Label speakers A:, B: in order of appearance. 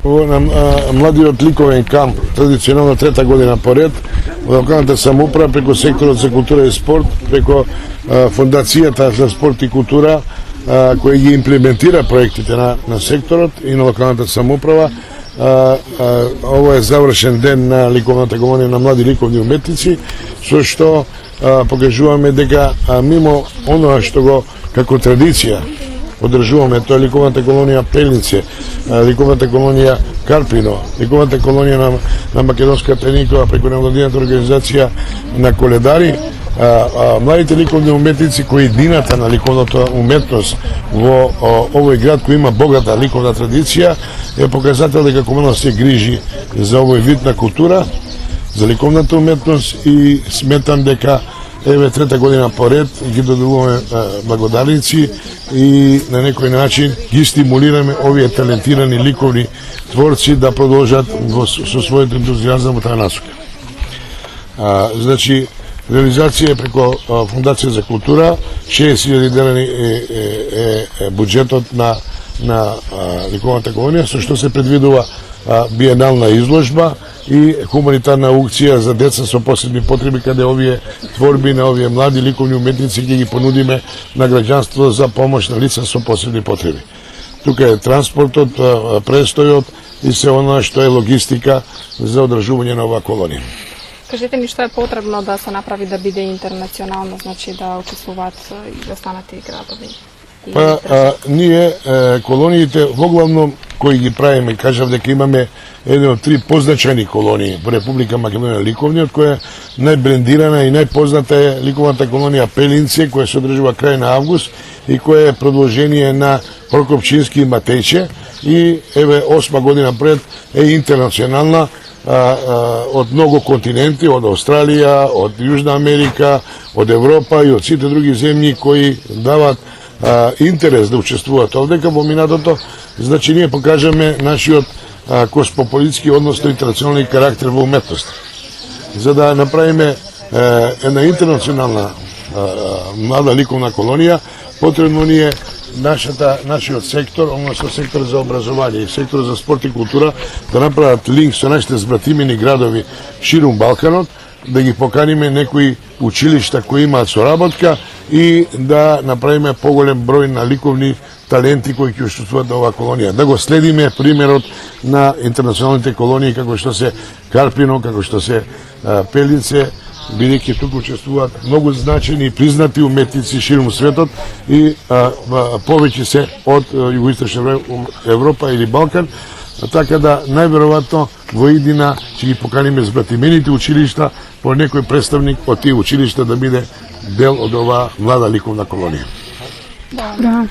A: Ovo nam mladиот ликовен камп, традиционално трета година поред, локалната самоуправа преко секторот за култура и спорт, преко фондацијата за спорт и култура, која ги имплементира проектите на секторот и на локалната самоуправа. Ово е завршен ден на ликовната колонија на млади ликовни уметници, со што покажуваме дека мимо оноа што го како традиција одржуваме, тоа е ликовната колонија Пелнице, ликовната колонија Карпино, ликовната колонија на Македонска Пеникова преку невладината организација на Коледари. Младите ликовни уметници кои дината на ликовната уметност во овој град кој има богата ликовна традиција е показател дека комунално се грижи за овој вид на култура, за ликовната уметност и сметам дека еве трета година поред ги доделуваме благодарници и на некој начин ги стимулираме овие талентирани ликовни творци да продолжат со својот ентузијазам во таа насока. Значи, реализација преко Фондација за култура, 60.000 денari е буџетот на ликовната колонија, со што се предвидува биенална изложба и хуманитарна аукција за деца со посебни потреби, каде овие творби на овие млади ликовни уметници ќе ги понудиме на граѓанството за помош на лица со посебни потреби. Тука е транспортот, престојот и се она што е логистика за одржување на оваа колонија.
B: Кажете ми што е потребно да се направи да биде интернационално, значи да учествуваат и останати градови?
A: Ние колониите воглавно кои ги правиме, кажав дека имаме еден од 3 позначајни колонии во Република Македонија ликовни, од која најбрендирана и најпозната е ликовната колонија Пелинце, која се одржува крај на август и која е продолжение на Прокопчински и Матејче, и еве 8 година пред е интернационална од многу континенти, од Австралија, од Јужна Америка, од Европа и од сите други земји кои дават интерес да учествуваат овдека во минатото. Значи ние покажаме нашиот космополитски, односно интернационални карактер во уметност. За да направиме една интернационална млада ликовна колонија, потребно ни е нашиот сектор, односно сектор за образование и сектор за спорт и култура да направат линк со нашите збратимени градови ширум Балканот, да ги поканиме некои училишта кои имаат соработка и да направиме поголем број на ликовни таленти кои ќе учествуваат на оваа колонија. Да го следиме примерот на интернационалните колонии како што се Карпино, како што се Пелнице, бидејќи тука учествуваат многу значени и признати уметници ширум светот и повеќе се од Југоисточна Европа или Балкан, така да најверојатно во иднина ќе ги поканиме збратимените училишта по некој представник од тие училишта да биде дел од оваа млада ликовна колонија.
B: Да.